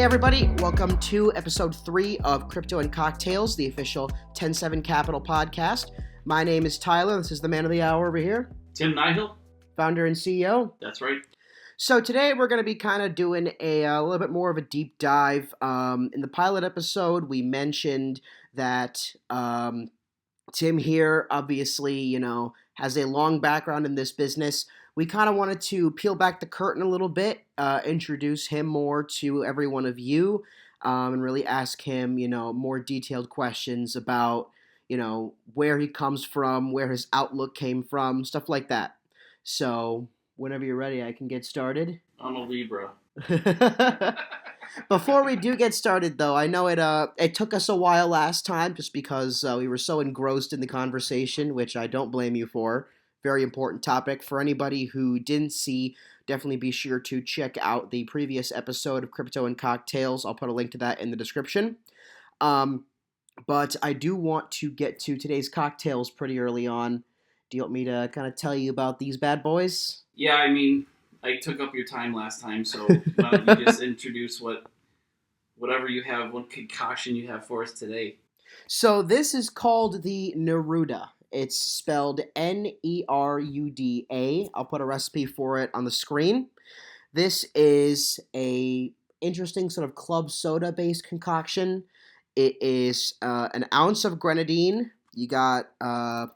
Hey everybody, welcome to episode 3 of Crypto and Cocktails, the official 10-7capital podcast. My name is Tyler, this is the man of the hour over here. Tim Nihil. Founder and CEO. That's right. So today we're going to be kind of doing a little bit more of a deep dive. In the pilot episode, we mentioned that Tim here, obviously, has a long background in this business. We kind of wanted to peel back the curtain a little bit, introduce him more to every one of you, and really ask him, more detailed questions about, where he comes from, where his outlook came from, stuff like that. So, whenever you're ready, I can get started. I'm a Libra. Before we do get started, though, I know it took us a while last time just because we were so engrossed in the conversation, which I don't blame you for. Very important topic. For anybody who didn't see, definitely be sure to check out the previous episode of Crypto and Cocktails. I'll put a link to that in the description. But I do want to get to today's cocktails pretty early on. Do you want me to kind of tell you about these bad boys? Yeah, I mean, I took up your time last time, so why don't you just introduce whatever you have, what concoction you have for us today. So this is called the Neruda. It's spelled Neruda. I'll put a recipe for it on the screen. This is a interesting sort of club soda based concoction. It is an ounce of grenadine. You got about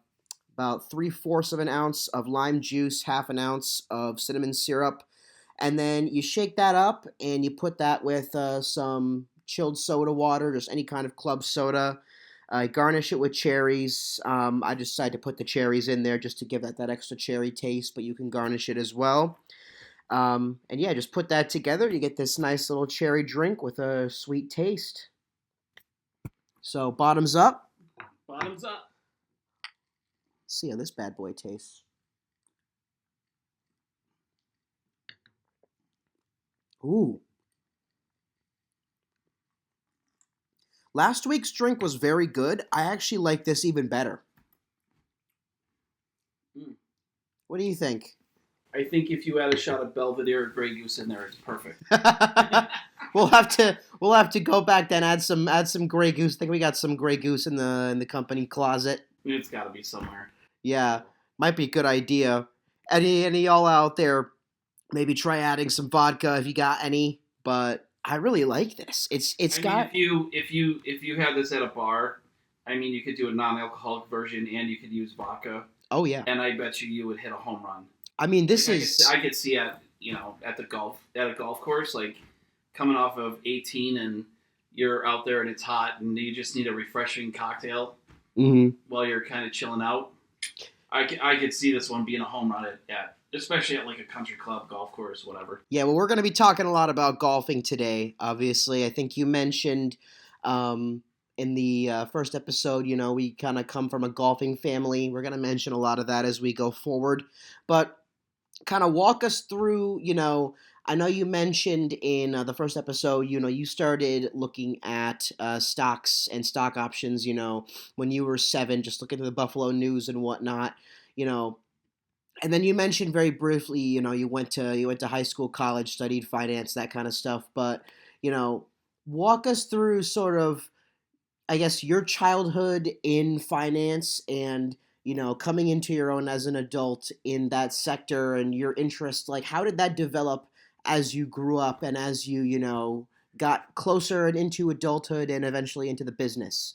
3/4 of an ounce of lime juice, half an ounce of cinnamon syrup, and then you shake that up and you put that with some chilled soda water, just any kind of club soda. Garnish it with cherries. I decided to put the cherries in there just to give that extra cherry taste, but you can garnish it as well. And yeah, just put that together. You get this nice little cherry drink with a sweet taste. So bottoms up. Bottoms up. Let's see how this bad boy tastes. Ooh. Last week's drink was very good. I actually like this even better. What do you think? I think if you add a shot of Belvedere or Grey Goose in there, it's perfect. We'll have to go back then, add some Grey Goose. I think we got some Grey Goose in the company closet. It's got to be somewhere. Yeah, might be a good idea. Any y'all out there, maybe try adding some vodka if you got any. But I really like this. If you had this at a bar, I mean, you could do a non-alcoholic version and you could use vodka. Oh yeah. And I bet you would hit a home run. I mean, I could see at a golf course, like coming off of 18 and you're out there and it's hot and you just need a refreshing cocktail while you're kind of chilling out. I could see this one being a home run at especially at like a country club, golf course, whatever. Yeah, well, we're going to be talking a lot about golfing today, obviously. I think you mentioned in the first episode, we kind of come from a golfing family. We're going to mention a lot of that as we go forward. But kind of walk us through, I know you mentioned in the first episode, you started looking at stocks and stock options, when you were 7, just looking at the Buffalo News and whatnot, And then you mentioned very briefly, you went to high school, college, studied finance, that kind of stuff. But, walk us through sort of, I guess, your childhood in finance and, coming into your own as an adult in that sector and your interest. Like, how did that develop as you grew up and as you, got closer and into adulthood and eventually into the business?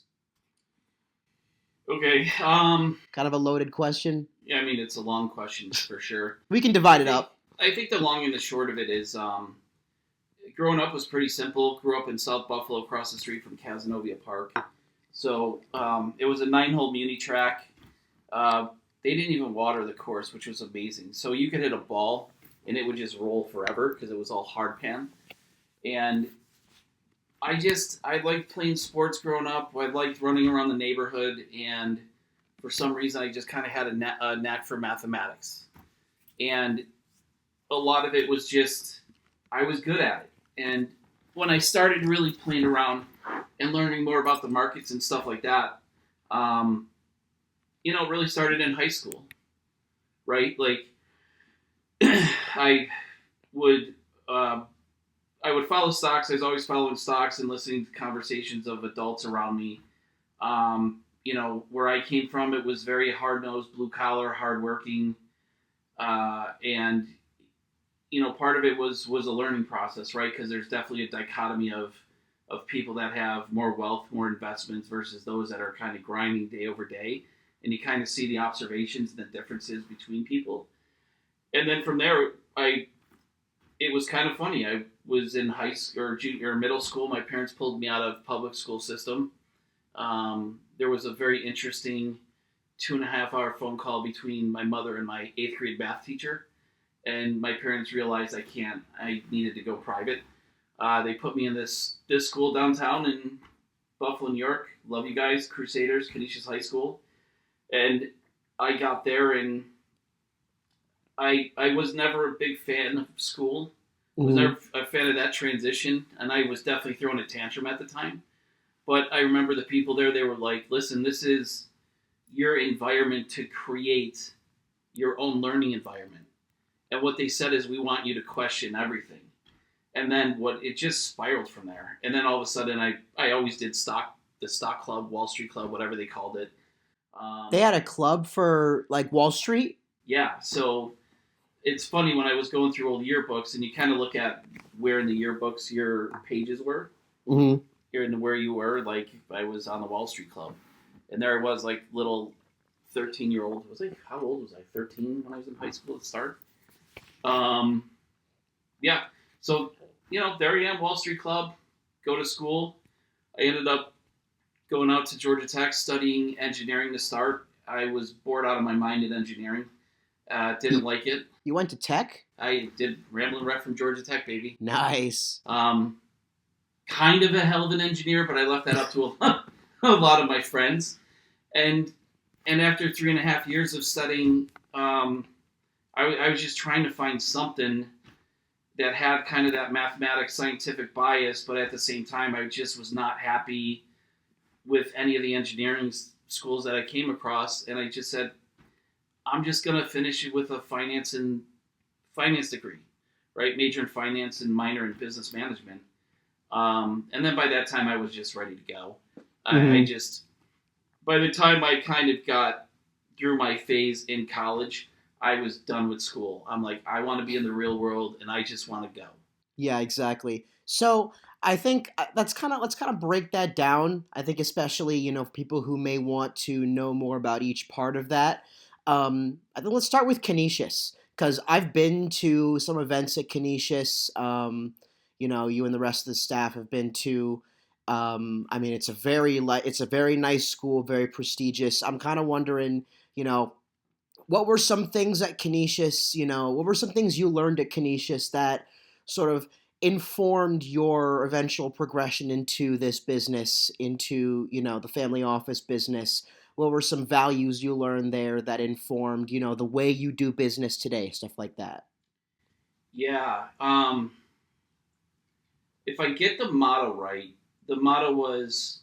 Okay. Kind of a loaded question. Yeah, I mean, it's a long question for sure. We can divide it up. I think the long and the short of it is growing up was pretty simple. Grew up in South Buffalo across the street from Cazenovia Park. So it was a 9-hole muni track. They didn't even water the course, which was amazing. So you could hit a ball and it would just roll forever because it was all hard pan. And I liked playing sports growing up. I liked running around the neighborhood, and for some reason I just kind of had a knack for mathematics. And a lot of it was just, I was good at it. And when I started really playing around and learning more about the markets and stuff like that, it really started in high school, right? Like, I would I would follow stocks. I was always following stocks and listening to conversations of adults around me. Where I came from, it was very hard nosed, blue collar, hardworking, and part of it was a learning process, right? Because there's definitely a dichotomy of people that have more wealth, more investments versus those that are kind of grinding day over day, and you kind of see the observations and the differences between people. And then from there, I it was kind of funny. I was in high school or junior or middle school. My parents pulled me out of public school system. There was a very interesting 2.5 hour phone call between my mother and my eighth grade math teacher, and my parents realized I needed to go private. They put me in this school downtown in Buffalo, New York. Love you guys, Crusaders, Canisius High School. And I got there, and I was never a big fan of school. Was Hmm. never a fan of that transition, and I was definitely throwing a tantrum at the time. But I remember the people there, they were like, listen, this is your environment to create your own learning environment. And what they said is, we want you to question everything. And then what it just spiraled from there. And then all of a sudden, I always did the stock club, Wall Street club, whatever they called it. They Um, had a club for like Wall Street. yeah, so it's funny when I was going through old yearbooks and you kind of look at where in the yearbooks your pages were, Hmm. here and where you were. Like I was on the Wall Street Club, and there I was, like little 13-year old. Was I how old was I? 13 when I was in high school at the start. Um, yeah. So there I am, Wall Street Club. Go to school. I ended up going out to Georgia Tech studying engineering to start. I was bored out of my mind in engineering. Didn't You, like it. you went to Tech? I did Ramblin' Wreck from Georgia Tech, baby. Nice. Um, Kind of a hell of an engineer, but I left that up to a lot of my friends. And after 3.5 years of studying, I was just trying to find something that had kind of that mathematics scientific bias, but at the same time, I just was not happy with any of the engineering schools that I came across, and I just said, I'm just gonna finish it with a finance degree, right? Major in finance and minor in business management. And then by that time, I was just ready to go. I Hmm. just, by the time I kind of got through my phase in college, I was done with school. I'm like, I want to be in the real world, and I just want to go. Yeah, exactly. So I think that's kind of let's kind of break that down. I think especially people who may want to know more about each part of that. I think let's start with Canisius because I've been to some events at Canisius. You and the rest of the staff have been to. I mean, it's a very nice school, very prestigious. I'm kind of wondering, you know, what were some things at Canisius, what were some things you learned at Canisius that sort of informed your eventual progression into this business, into, the family office business? What were some values you learned there that informed, the way you do business today, stuff like that? Yeah. If I get the motto right, the motto was,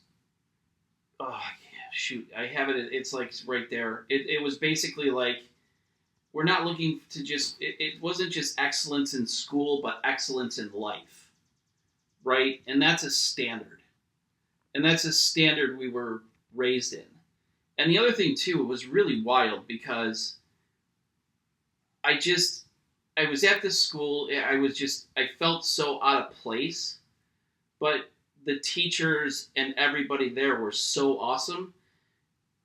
oh, yeah, shoot, I have it. It's like right there. It was basically like, we're not looking to just, it wasn't just excellence in school, but excellence in life, right? And that's a standard. And that's a standard we were raised in. And the other thing, too, it was really wild because I just, I was at this school, I felt so out of place, but the teachers and everybody there were so awesome,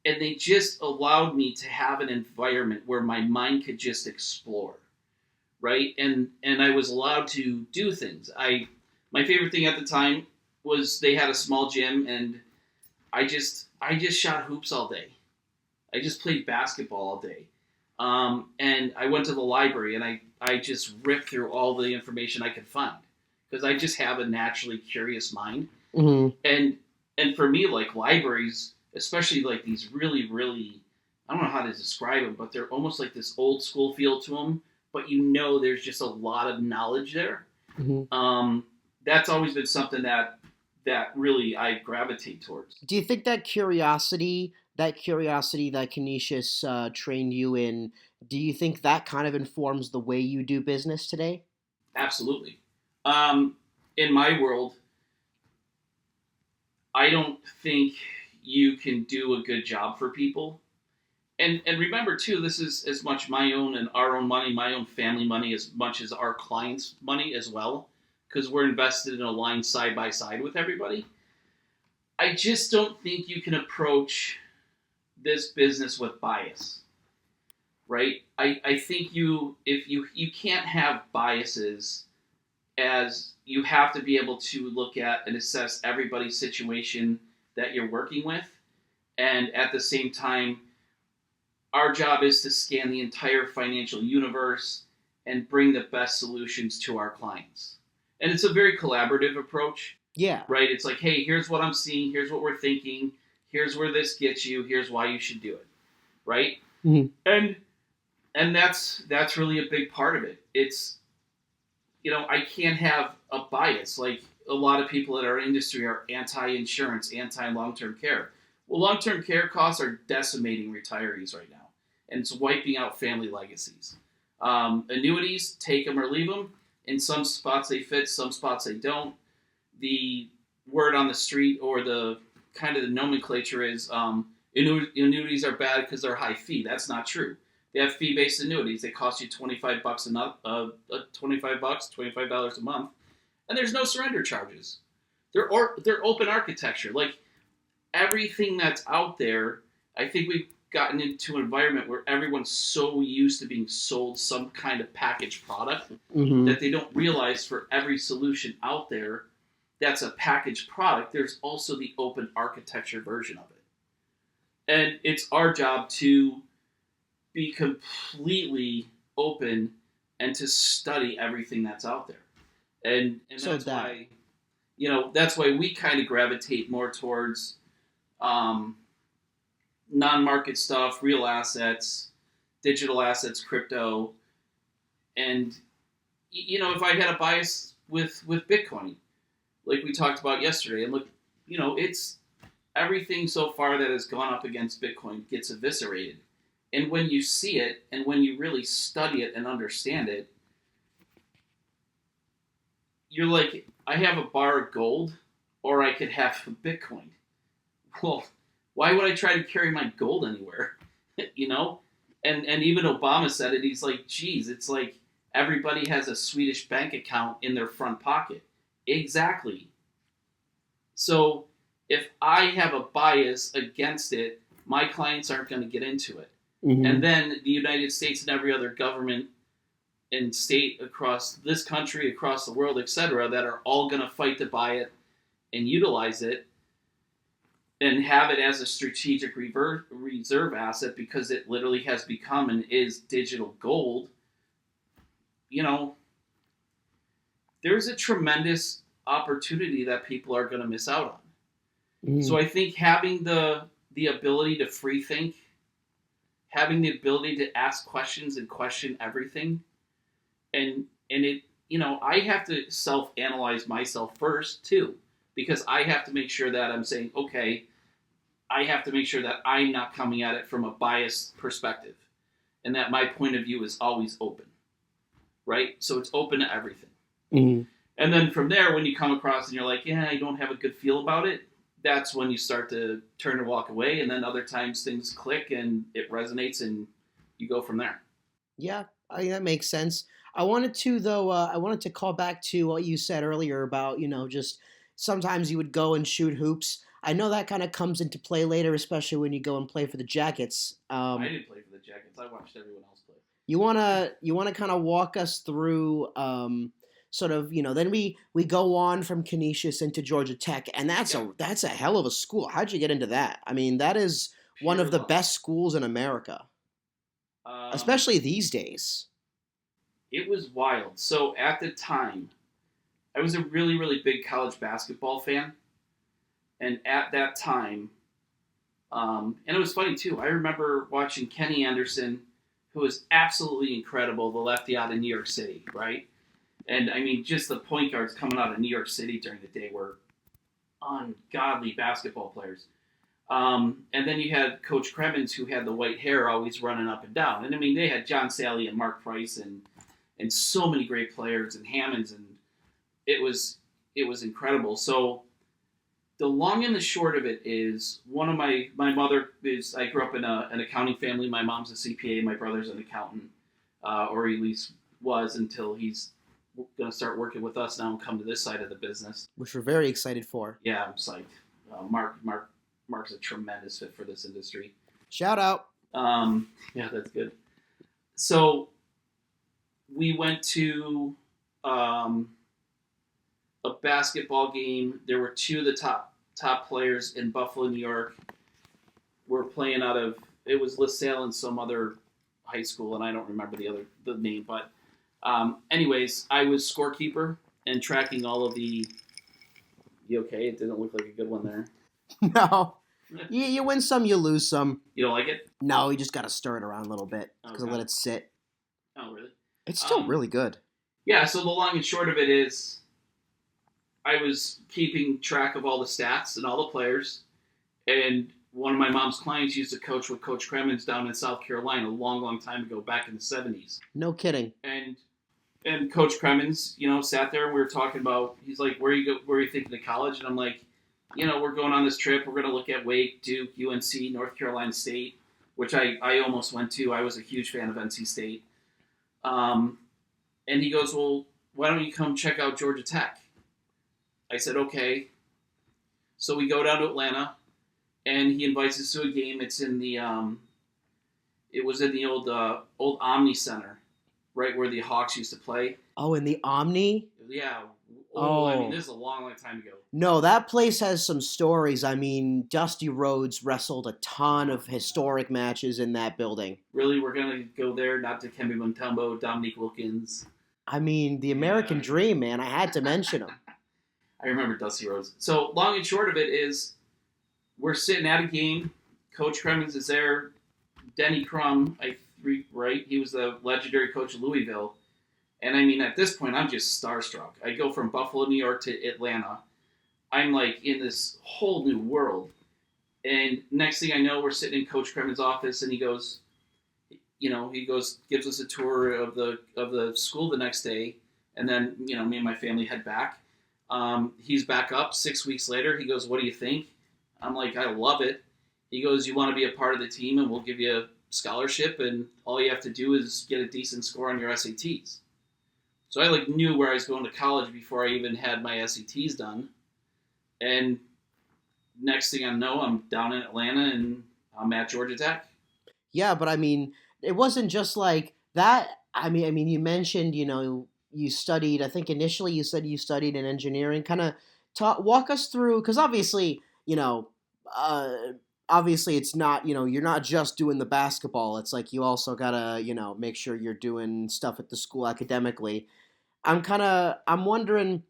and they just allowed me to have an environment where my mind could just explore, right? And I was allowed to do things. I My favorite thing at the time was they had a small gym, and I just shot hoops all day. I just played basketball all day. And I went to the library, and I just ripped through all the information I could find because I just have a naturally curious mind. Hmm. And for me, like libraries, especially like these really really, I don't know how to describe them, but they're almost like this old school feel to them. But there's just a lot of knowledge there. Hmm. Um, that's always been something that really I gravitate towards. Do you think that curiosity that Canisius trained you in, do you think that kind of informs the way you do business today? Absolutely. Um, in my world, I don't think you can do a good job for people. And remember too, this is as much my own and our own money, my own family money, as much as our clients' money as well, because we're invested in a line side by side with everybody. I just don't think you can approach this business with bias, right? I think if you can't have biases, as you have to be able to look at and assess everybody's situation that you're working with, and at the same time, our job is to scan the entire financial universe and bring the best solutions to our clients. And it's a very collaborative approach, Yeah. right? It's like, hey, here's what I'm seeing, here's what we're thinking, here's where this gets you, here's why you should do it, right? Mhm. And that's really a big part of it. It's, I can't have a bias. Like a lot of people in our industry are anti-insurance, anti-long-term care. Well, long-term care costs are decimating retirees right now, and it's wiping out family legacies. Annuities, take them or leave them. In some spots they fit, some spots they don't. The word on the street, or the kind of the nomenclature, is annuities are bad because they're high fee. That's not true. They have fee-based annuities. They cost you $25 $25 a month, and there's no surrender charges. They're open architecture. Like everything that's out there, I think we've gotten into an environment where everyone's so used to being sold some kind of packaged product Hmm. that they don't realize for every solution out there that's a packaged product, there's also the open architecture version of it. And it's our job to be completely open and to study everything that's out there. And So that's why we kind of gravitate more towards um, non-market stuff, real assets, digital assets, crypto. And if I had a bias with Bitcoin, like we talked about yesterday, and look, it's everything so far that has gone up against Bitcoin gets eviscerated. And when you see it, and when you really study it and understand it, you're like, I have a bar of gold, or I could have Bitcoin. Well, why would I try to carry my gold anywhere? you know? And even Obama said it. He's like, geez, it's like everybody has a Swedish bank account in their front pocket. Exactly. So if I have a bias against it, my clients aren't going to get into it. hmm And then the United States and every other government and state across this country, across the world, etc., that are all going to fight to buy it and utilize it and have it as a strategic reserve asset, because it literally has become and is digital gold. There's a tremendous opportunity that people are going to miss out on. So I think having the ability to free think, having the ability to ask questions and question everything, and it, I have to self-analyze myself first too, because I have to make sure that I'm saying, okay, I have to make sure that I'm not coming at it from a biased perspective, and that my point of view is always open, right? So it's open to everything. hmm And then from there, when you come across and you're like, yeah, I don't have a good feel about it, that's when you start to turn and walk away. And then other times things click and it resonates and you go from there. Yeah, that makes sense. I wanted to though. I wanted to call back to what you said earlier about just sometimes you would go and shoot hoops. I know that kind of comes into play later, especially when you go and play for the Jackets. I didn't play for the Jackets. I watched everyone else play. You wanna kind of walk us through sort of then we go on from Canisius into Georgia Tech, and Yep. that's a hell of a school. How'd you get into that? I mean, that is one Pure of the luck. best schools in America, Um, especially these days. it was wild. So at the time, I was a really, really big college basketball fan. And at that time, and it was funny too, I remember watching Kenny Anderson, who was absolutely incredible, the lefty out of New York City, right? And I mean, just the point guards coming out of New York City during the day were ungodly basketball players. And then you had Coach Kremens, who had the white hair, always running up and down. And I mean, they had John Sally and Mark Price and so many great players, and Hammonds, and it was it was incredible. So the long and the short of it is one of my mother is I grew up in an accounting family. My mom's a CPA, my brother's an accountant, or at least was until he's going to start working with us now and come to this side of the business. Which we're very excited for. Yeah, I'm psyched. Mark's a tremendous fit for this industry. Shout out. Yeah, that's good. So we went to a basketball game. There were two of the top players in Buffalo, New York. Were playing out of it was LaSalle and some other high school, and I don't remember the name. But anyways, I was scorekeeper and tracking all of the. You okay? It didn't look like a good one there. No. You win some, you lose some. You don't like it? No, you just got to stir it around a little bit because Okay. let it sit. Oh, really? It's still really good. Yeah, so the long and short of it is I was keeping track of all the stats and all the players. And one of my mom's clients used to coach with Coach Kremens down in South Carolina a long, long time ago, back in the 70s. No kidding. And Coach Kremens, sat there and we were talking about, he's like, where are you thinking of college? And I'm like, we're going on this trip. We're going to look at Wake, Duke, UNC, North Carolina State, which I almost went to. I was a huge fan of NC State. And he goes, well, why don't you come check out Georgia Tech? I said, okay. So we go down to Atlanta, and he invites us to a game. It's in the, it was in the old Omni Center, right where the Hawks used to play. Oh, in the Omni? Yeah. Oh. I mean, this is a long, long time ago. No, that place has some stories. I mean, Dusty Rhodes wrestled a ton of historic matches in that building. Really? We're going to go there? Not to Kembe Mutombo, Dominique Wilkins. I mean, the American Dream, man. I had to mention him. I remember Dusty Rhodes. So, long and short of it is, we're sitting at a game. Coach Kremens is there. Denny Crum, right? He was the legendary coach of Louisville. And I mean, at this point, I'm just starstruck. I go from Buffalo, New York to Atlanta. I'm like in this whole new world. And next thing I know, we're sitting in Coach Kremens' office, and he goes, gives us a tour of the school the next day. And then, me and my family head back. He's back up 6 weeks later. He goes, what do you think? I'm like, I love it. He goes, you want to be a part of the team, and we'll give you a scholarship, and all you have to do is get a decent score on your SATs. So I knew where I was going to college before I even had my SATs done. And next thing I know, I'm down in Atlanta and I'm at Georgia Tech. Yeah, but I mean, it wasn't just like that. I mean, you mentioned, you studied, I think initially you said you studied in engineering. Kind of walk us through, because obviously, obviously it's not, you're not just doing the basketball. It's like you also got to, make sure you're doing stuff at the school academically. I'm wondering,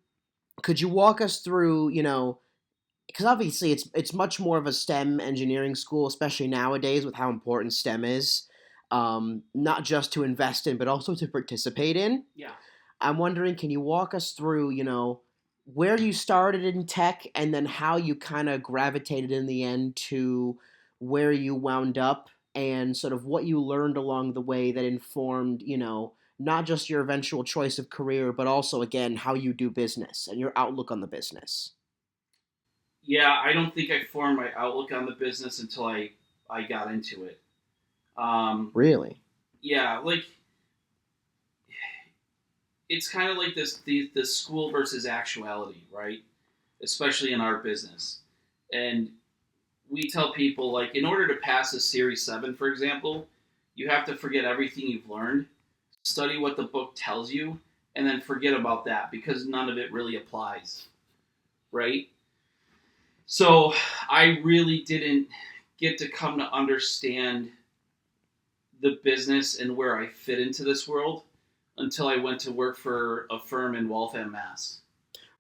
could you walk us through, because obviously it's much more of a STEM engineering school, especially nowadays with how important STEM is, not just to invest in, but also to participate in. Yeah. I'm wondering, can you walk us through, where you started in tech and then how you kind of gravitated in the end to where you wound up and sort of what you learned along the way that informed, not just your eventual choice of career, but also, again, how you do business and your outlook on the business. Yeah, I don't think I formed my outlook on the business until I got into it. Really? Yeah, it's kind of like the school versus actuality, right? Especially in our business. And we tell people, in order to pass a Series 7, for example, you have to forget everything you've learned, study what the book tells you, and then forget about that because none of it really applies, right? So I really didn't get to come to understand the business and where I fit into this world until I went to work for a firm in Waltham, Mass.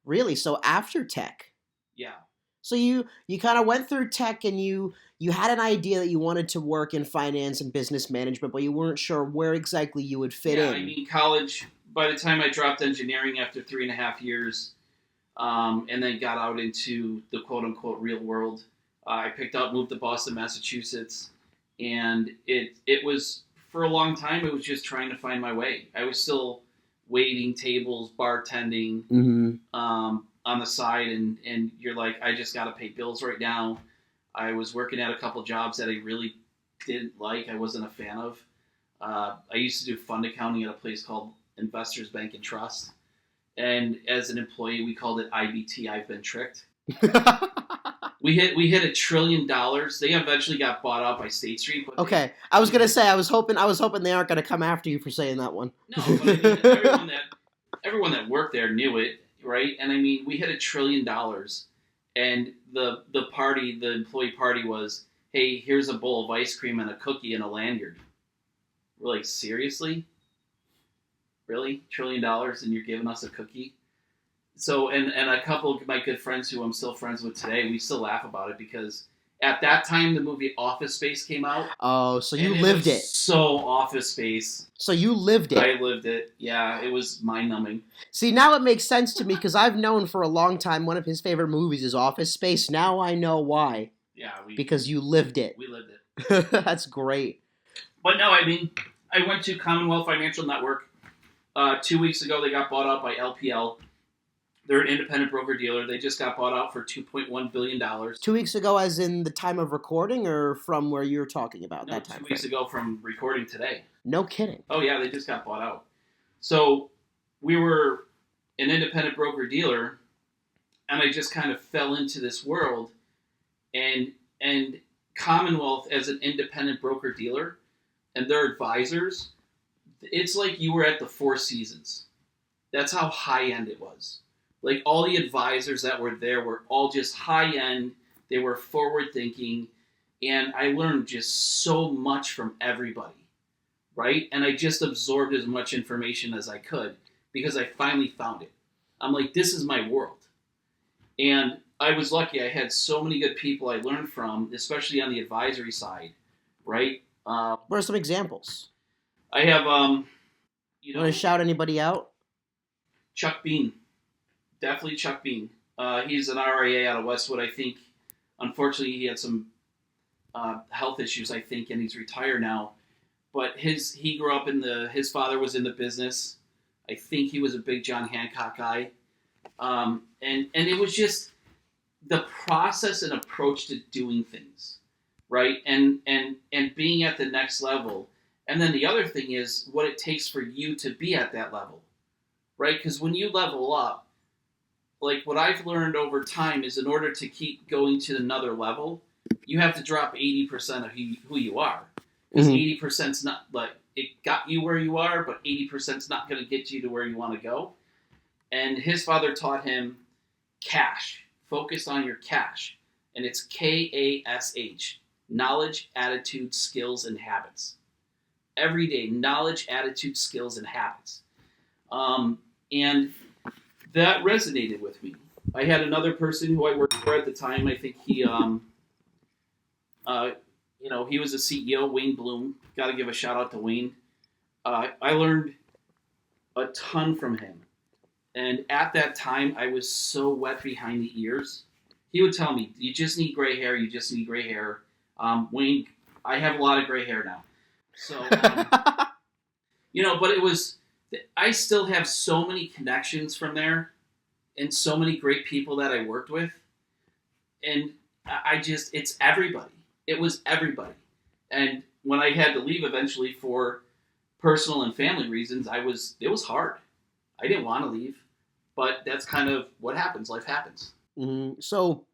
Really? So after tech? Yeah. So you kind of went through tech and you had an idea that you wanted to work in finance and business management, but you weren't sure where exactly you would fit in. I mean, college, by the time I dropped engineering after 3.5 years, and then got out into the quote-unquote real world, I moved to Boston, Massachusetts, and it was, for a long time, it was just trying to find my way. I was still waiting tables, bartending, on the side, and you're like, I just got to pay bills right now. I was working at a couple jobs that I really didn't like. I wasn't a fan of. I used to do fund accounting at a place called Investors Bank and Trust, and as an employee, we called it IBT. I've been tricked. We hit $1 trillion. They eventually got bought out by State Street. But Okay, I was gonna say I was hoping they aren't gonna come after you for saying that one. No, but I mean everyone that worked there knew it, right? And I mean we hit $1 trillion, and the employee party was, hey, here's a bowl of ice cream and a cookie and a lanyard. We're like, seriously? Really? $1 trillion and you're giving us a cookie? So, and a couple of my good friends who I'm still friends with today, we still laugh about it because at that time the movie Office Space came out. Oh, so you lived it. So Office Space. So you lived it. I lived it. Yeah, it was mind-numbing. See, now it makes sense to me because I've known for a long time one of his favorite movies is Office Space. Now I know why. Yeah, because you lived it. We lived it. That's great. But no, I mean, I went to Commonwealth Financial Network 2 weeks ago. They got bought out by LPL. They're an independent broker-dealer. They just got bought out for $2.1 billion. 2 weeks ago as in the time of recording or from where you're talking about that time? 2 weeks ago from recording today. No kidding. Oh, yeah, they just got bought out. So we were an independent broker-dealer, and I just kind of fell into this world. And Commonwealth as an independent broker-dealer and their advisors, it's like you were at the Four Seasons. That's how high-end it was. Like, all the advisors that were there were all just high-end. They were forward-thinking. And I learned just so much from everybody, right? And I just absorbed as much information as I could because I finally found it. I'm like, this is my world. And I was lucky. I had so many good people I learned from, especially on the advisory side, right? What are some examples? I have, you want to shout anybody out? Chuck Bean. Definitely Chuck Bean. He's an RIA out of Westwood. I think, unfortunately, he had some health issues, I think, and he's retired now. But he grew up his father was in the business. I think he was a big John Hancock guy. And it was just the process and approach to doing things, right? And being at the next level. And then the other thing is what it takes for you to be at that level, right? Because when you level up, like what I've learned over time is in order to keep going to another level, you have to drop 80% of who you are. Because 80%'s not, like, it got you where you are, but 80%'s not going to get you to where you want to go. And his father taught him cash. Focus on your cash. And it's KASH. Knowledge, attitude, skills, and habits. Every day, knowledge, attitude, skills, and habits. And that resonated with me. I had another person who I worked for at the time. I think he, he was a CEO, Wayne Bloom. Got to give a shout out to Wayne. I learned a ton from him. And at that time, I was so wet behind the ears. He would tell me, you just need gray hair. You just need gray hair. Wayne, I have a lot of gray hair now. So, but it was, I still have so many connections from there and so many great people that I worked with. And it's everybody. It was everybody. And when I had to leave eventually for personal and family reasons, it was hard. I didn't want to leave, but that's kind of what happens. Life happens. Mm-hmm. So,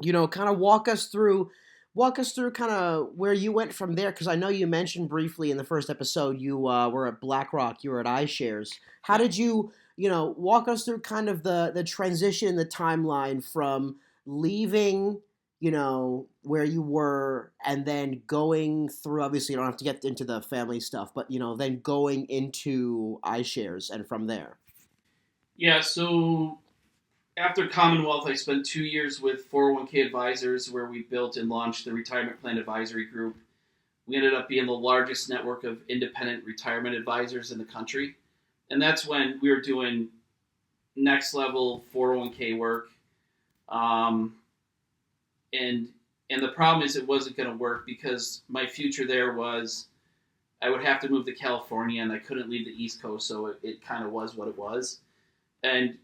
kind of walk us through kind of where you went from there, because I know you mentioned briefly in the first episode you were at BlackRock, you were at iShares. How did you, walk us through kind of the transition, the timeline from leaving, where you were, and then going through, obviously you don't have to get into the family stuff, but, then going into iShares and from there. Yeah, so after Commonwealth, I spent 2 years with 401k Advisors, where we built and launched the Retirement Plan Advisory Group. We ended up being the largest network of independent retirement advisors in the country. And that's when we were doing next level 401k work. And the problem is it wasn't going to work because my future there was I would have to move to California and I couldn't leave the East Coast. So it kind of was what it was. And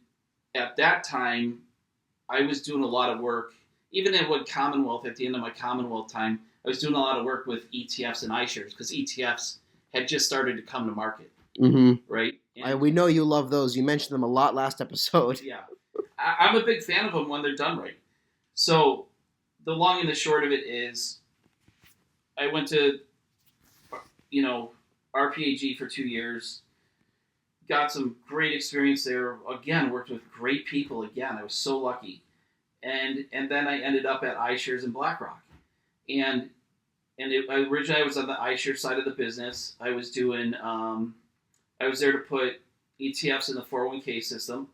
at that time, I was doing a lot of work, even at what Commonwealth, at the end of my Commonwealth time, I was doing a lot of work with ETFs and iShares because ETFs had just started to come to market, Mm-hmm. right? And We know you love those. You mentioned them a lot last episode. yeah, I'm a big fan of them when they're done right. So the long and the short of it is, I went to, you know, RPAG for 2 years, got some great experience there. Again, worked with great people. Again, I was so lucky, and then I ended up at iShares and BlackRock, and originally I was on the iShares side of the business. I was doing, I was there to put ETFs in the 401k system,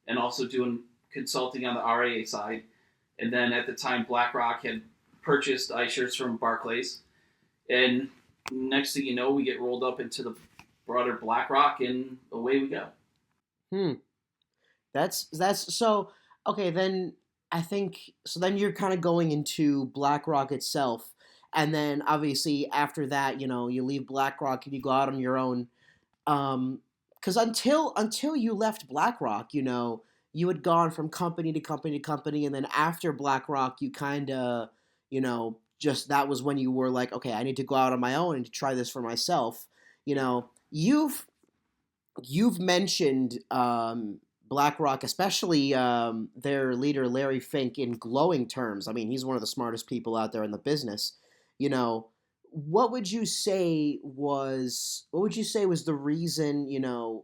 and also doing consulting on the RIA side. And then at the time, BlackRock had purchased iShares from Barclays, and next thing you know, we get rolled up into the broader BlackRock, and away we go. Hmm. That's so okay. Then I think so. Then you're kind of going into BlackRock itself, and then obviously after that, you leave BlackRock and you go out on your own. Because until you left BlackRock, you had gone from company to company to company, and then after BlackRock, you kind of, just that was when you were like, okay, I need to go out on my own and to try this for myself. You've mentioned BlackRock, especially their leader Larry Fink, in glowing terms. I mean, he's one of the smartest people out there in the business. You know, what would you say was the reason?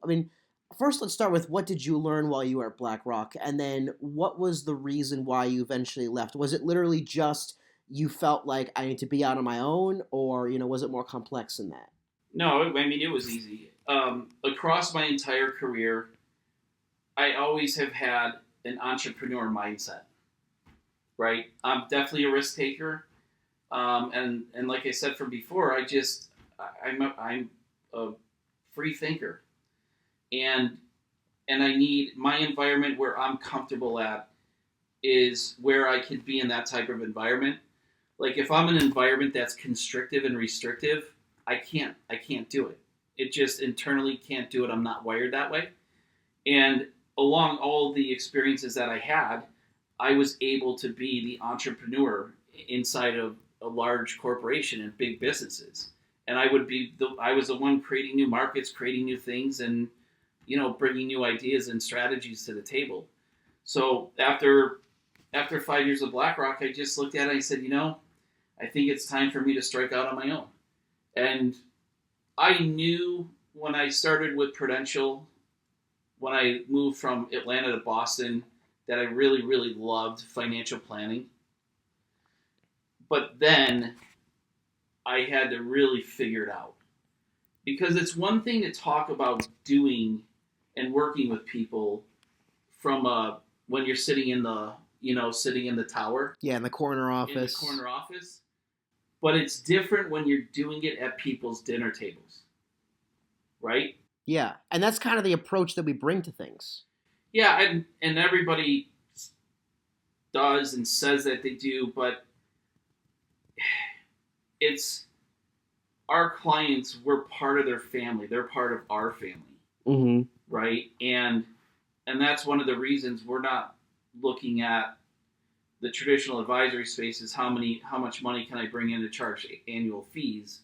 I mean, first let's start with what did you learn while you were at BlackRock, and then what was the reason why you eventually left? Was it literally just you felt like I need to be out on my own, or was it more complex than that? No, I mean it was easy. Across my entire career, I always have had an entrepreneur mindset. Right, I'm definitely a risk taker, and like I said from before, I'm a free thinker, and I need my environment where I'm comfortable at is where I could be in that type of environment. Like if I'm in an environment that's constrictive and restrictive, I can't do it. It just internally can't do it. I'm not wired that way. And along all the experiences that I had, I was able to be the entrepreneur inside of a large corporation and big businesses. And I was the one creating new markets, creating new things, and bringing new ideas and strategies to the table. So after 5 years of BlackRock, I just looked at it and I said, I think it's time for me to strike out on my own. And I knew when I started with Prudential, when I moved from Atlanta to Boston, that I really, really loved financial planning. But then I had to really figure it out. Because it's one thing to talk about doing and working with people from when you're sitting in the tower, Yeah, in the corner in the office. corner office. But it's different when you're doing it at people's dinner tables, right? Yeah, and that's kind of the approach that we bring to things. Yeah, and everybody does and says that they do, but it's our clients. We're part of their family. They're part of our family, Mm-hmm. right? And that's one of the reasons we're not looking at the traditional advisory space is how much money can I bring in to charge annual fees.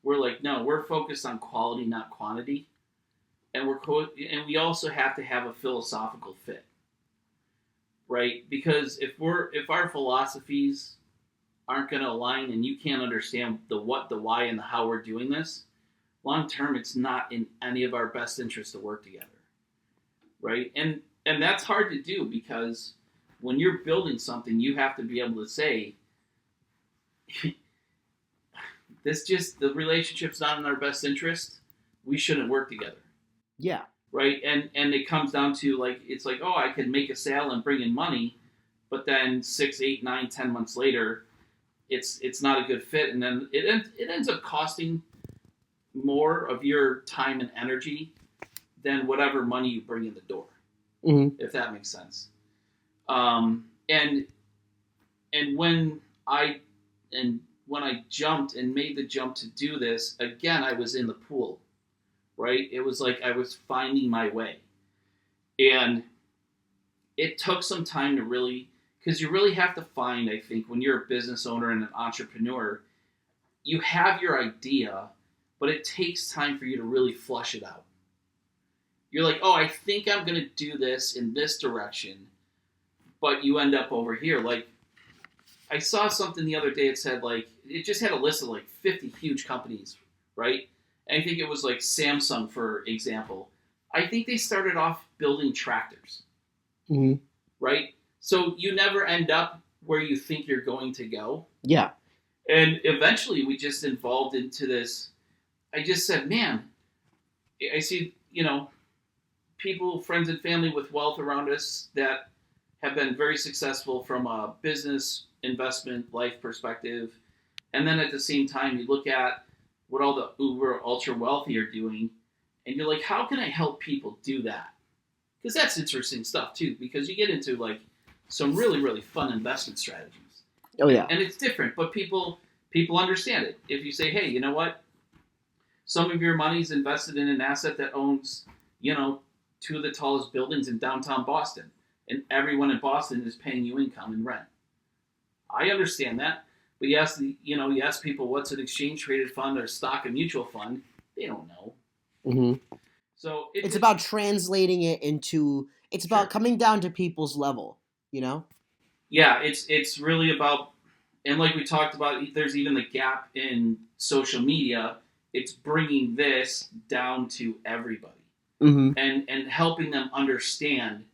We're like, no, we're focused on quality, not quantity, and and we also have to have a philosophical fit, right? Because if our philosophies aren't going to align and you can't understand the what, the why, and the how we're doing this, long term, it's not in any of our best interest to work together, right? And that's hard to do because when you're building something, you have to be able to say, the relationship's not in our best interest. We shouldn't work together. Yeah. Right. And it comes down to it's like, oh, I can make a sale and bring in money, but then 6, 8, 9, 10 months later, it's not a good fit. And then it ends up costing more of your time and energy than whatever money you bring in the door, Mm-hmm. if that makes sense. And when I jumped and made the jump to do this, again, I was in the pool, right? It was like I was finding my way. And it took some time to really, because you really have to find, I think, when you're a business owner and an entrepreneur, you have your idea, but it takes time for you to really flush it out. You're like, oh, I think I'm going to do this in this direction, but you end up over here. Like, I saw something the other day. It said, like, it just had a list of like 50 huge companies, right? And I think it was like Samsung, for example. I think they started off building tractors, Mm-hmm. right? So you never end up where you think you're going to go. Yeah. And eventually we just evolved into this. I just said, man, I see, people, friends and family with wealth around us that have been very successful from a business, investment, life perspective. And then at the same time, you look at what all the uber ultra wealthy are doing, and you're like, how can I help people do that? Because that's interesting stuff too, because you get into like some really, really fun investment strategies. Oh yeah. And it's different, but people understand it. If you say, hey, you know what? Some of your money's invested in an asset that owns, two of the tallest buildings in downtown Boston, and everyone in Boston is paying you income and rent. I understand that, but you ask people what's an exchange traded fund or stock and mutual fund, they don't know. Mm-hmm. So It's about translating it into. It's Sure. about coming down to people's level. Yeah, it's really about, and like we talked about, there's even the gap in social media. It's bringing this down to everybody, Mm-hmm. and helping them understand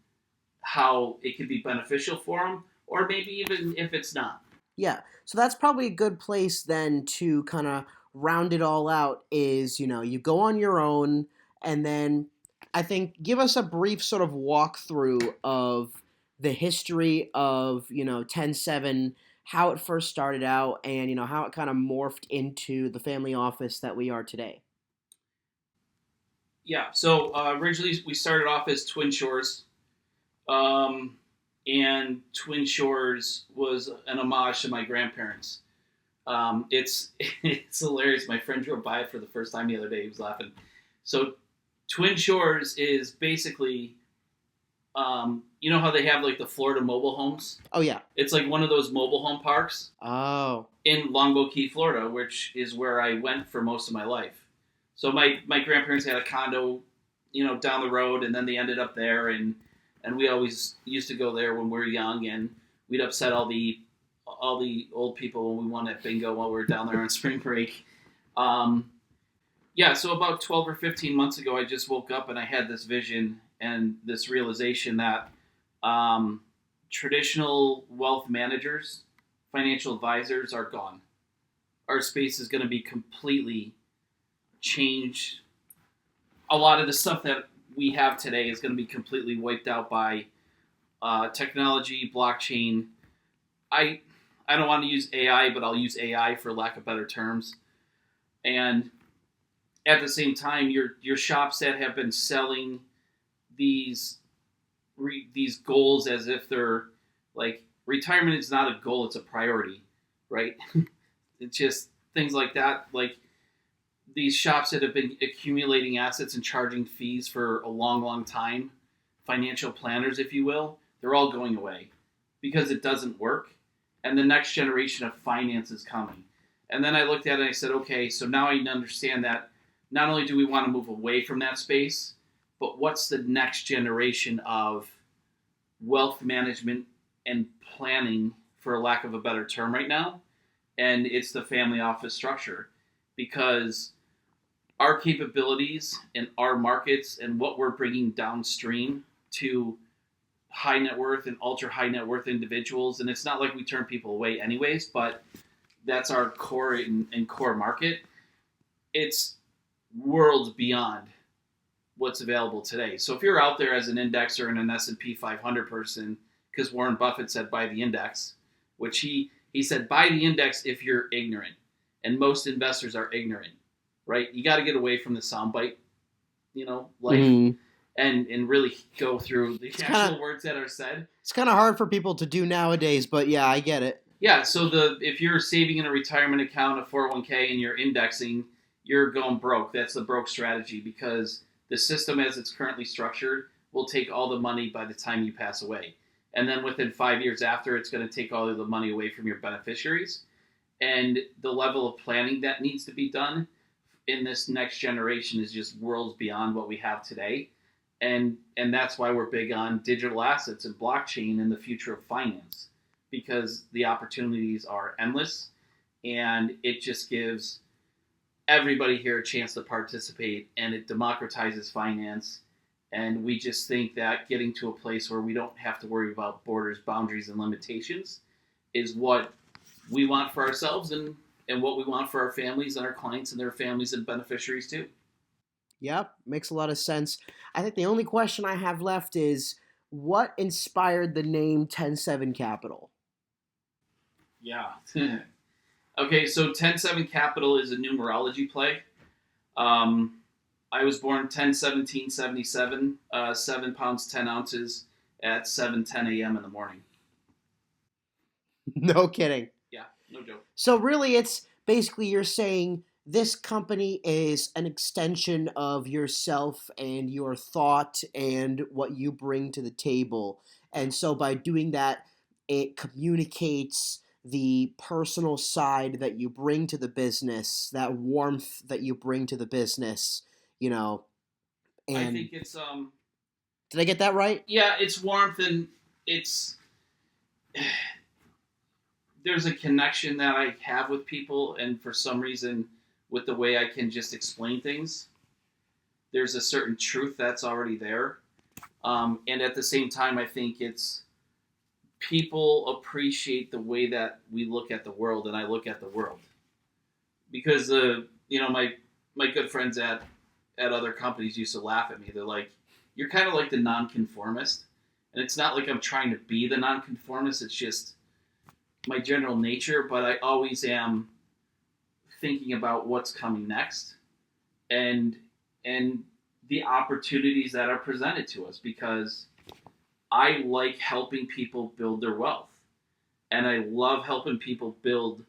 how it could be beneficial for them, or maybe even if it's not. Yeah. So that's probably a good place then to kind of round it all out is, you go on your own and then I think give us a brief sort of walkthrough of the history of, 107, how it first started out and, how it kind of morphed into the family office that we are today. Yeah. So originally we started off as Twin Shores, um, and Twin Shores was an homage to my grandparents. It's it's hilarious. My friend drove by it for the first time the other day. He was laughing. So Twin Shores is basically, you know how they have like the Florida mobile homes? Oh, yeah. It's like one of those mobile home parks Oh. in Longboat Key, Florida, which is where I went for most of my life. So my grandparents had a condo, down the road, and then they ended up there, and we always used to go there when we were young, and we'd upset all the old people when we won at bingo while we were down there on spring break. Yeah, so about 12 or 15 months ago, I just woke up and I had this vision and this realization that traditional wealth managers, financial advisors are gone. Our space is going to be completely changed. A lot of the stuff that we have today is going to be completely wiped out by technology, blockchain. I don't want to use AI, but I'll use AI for lack of better terms. And at the same time, your shops that have been selling these goals as if they're like retirement is not a goal, it's a priority, right? It's just things like that. Like these shops that have been accumulating assets and charging fees for a long, long time, financial planners, if you will, they're all going away because it doesn't work. And the next generation of finance is coming. And then I looked at it and I said, okay, so now I understand that not only do we want to move away from that space, but what's the next generation of wealth management and planning, for lack of a better term right now? And it's the family office structure, because our capabilities and our markets and what we're bringing downstream to high net worth and ultra high net worth individuals, and it's not like we turn people away anyways, but that's our core and core market. It's worlds beyond what's available today. So if you're out there as an indexer and an S&P 500 person, because Warren Buffett said buy the index, which he said buy the index if you're ignorant, and most investors are ignorant, right? You got to get away from the soundbite, life. Mm. And really go through the actual words that are said. It's kind of hard for people to do nowadays, but yeah, I get it. Yeah, so if you're saving in a retirement account, a 401k, and you're indexing, you're going broke. That's the broke strategy, because the system as it's currently structured will take all the money by the time you pass away. And then within 5 years after, it's going to take all of the money away from your beneficiaries. And the level of planning that needs to be done in this next generation is just worlds beyond what we have today. And that's why we're big on digital assets and blockchain and the future of finance, because the opportunities are endless, and it just gives everybody here a chance to participate, and it democratizes finance. And we just think that getting to a place where we don't have to worry about borders, boundaries, and limitations is what we want for ourselves, and what we want for our families and our clients and their families and beneficiaries too. Yep, makes a lot of sense. I think the only question I have left is what inspired the name 107capital? Yeah. Okay, so 10-7 Capital is a numerology play. Um, I was born 10/17/77, 7 pounds 10 ounces at 7:10 a.m. in the morning. No kidding. Yeah, no joke. So really it's basically you're saying this company is an extension of yourself and your thought and what you bring to the table. And so by doing that, it communicates the personal side that you bring to the business, that warmth that you bring to the business, you know. I And think it's did I get that right? yeah, it's warmth, and it's there's a connection that I have with people, and for some reason, with the way I can just explain things, there's a certain truth that's already there. And at the same time, I think it's people appreciate the way that we look at the world, and I look at the world, because my good friends at other companies used to laugh at me. They're like, "You're kind of like the nonconformist," and it's not like I'm trying to be the nonconformist. It's just my general nature, but I always am thinking about what's coming next, and and the opportunities that are presented to us, because I like helping people build their wealth, and I love helping people build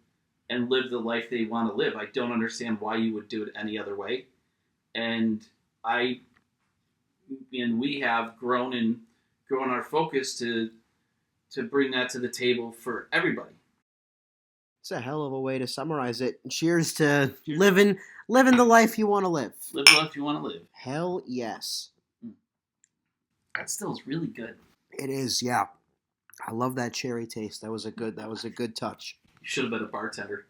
and live the life they want to live. I don't understand why you would do it any other way. And I and we have grown our focus to bring that to the table for everybody. It's a hell of a way to summarize it. Cheers to Cheers. living the life you want to live. Live the life you want to live. Hell yes. That still is really good. It is, yeah. I love that cherry taste. That was a good touch. You should have been a bartender.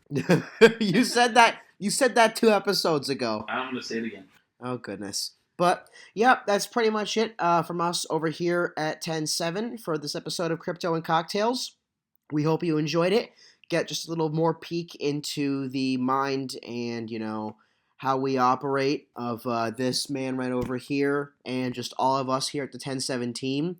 You said that 2 episodes ago. I'm going to say it again. Oh goodness. But yeah, that's pretty much it from us over here at 10-7 for this episode of Crypto and Cocktails. We hope you enjoyed it. Get just a little more peek into the mind and, how we operate of this man right over here and just all of us here at the 10-7 team.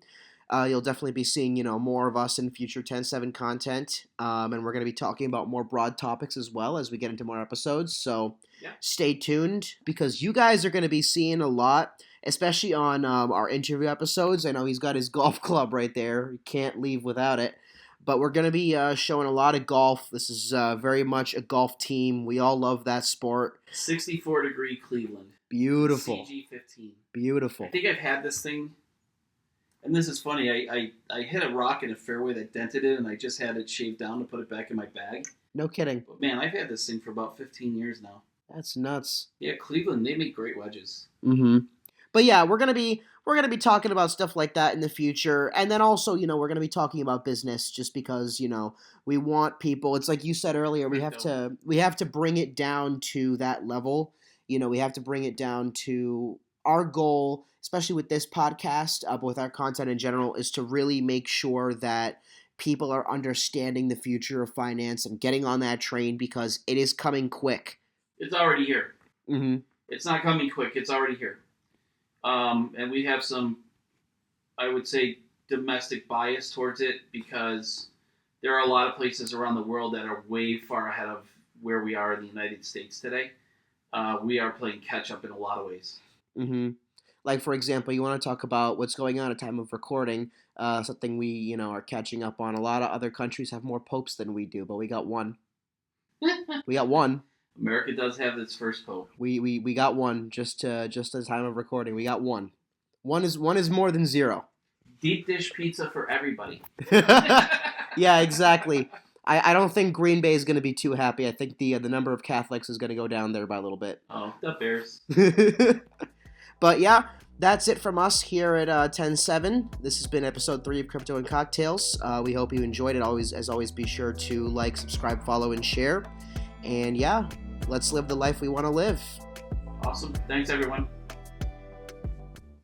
You'll definitely be seeing, more of us in future 10-7 content. And we're going to be talking about more broad topics as well as we get into more episodes. So Yeah. Stay tuned because you guys are going to be seeing a lot, especially on our interview episodes. I know he's got his golf club right there. You can't leave without it. But we're going to be showing a lot of golf. This is very much a golf team. We all love that sport. 64-degree Cleveland. Beautiful. CG15. Beautiful. I think I've had this thing, and this is funny. I hit a rock in a fairway that dented it, and I just had it shaved down to put it back in my bag. No kidding. But man, I've had this thing for about 15 years now. That's nuts. Yeah, Cleveland, they make great wedges. Mm-hmm. But yeah, we're gonna be talking about stuff like that in the future, and then also, we're gonna be talking about business, just because we want people. It's like you said earlier, we have to bring it down to that level. We have to bring it down to our goal, especially with this podcast, but with our content in general, is to really make sure that people are understanding the future of finance and getting on that train because it is coming quick. It's already here. Mm-hmm. It's not coming quick. It's already here. And we have some, I would say, domestic bias towards it, because there are a lot of places around the world that are way far ahead of where we are in the United States today. We are playing catch up in a lot of ways. Mm-hmm. Like, for example, you want to talk about what's going on at time of recording, something we, are catching up on. A lot of other countries have more popes than we do, but we got one. We got one. America does have its first pope. We got one just at the time of recording. We got one One is more than zero. Deep dish pizza for everybody. Yeah, exactly. I don't think Green Bay is going to be too happy. I think the number of Catholics is going to go down there by a little bit. Oh, the Bears. But yeah, that's it from us here at 10-7. This has been episode 3 of Crypto and Cocktails. We hope you enjoyed it. As always, be sure to like, subscribe, follow, and share. And yeah, let's live the life we want to live. Awesome. Thanks, everyone.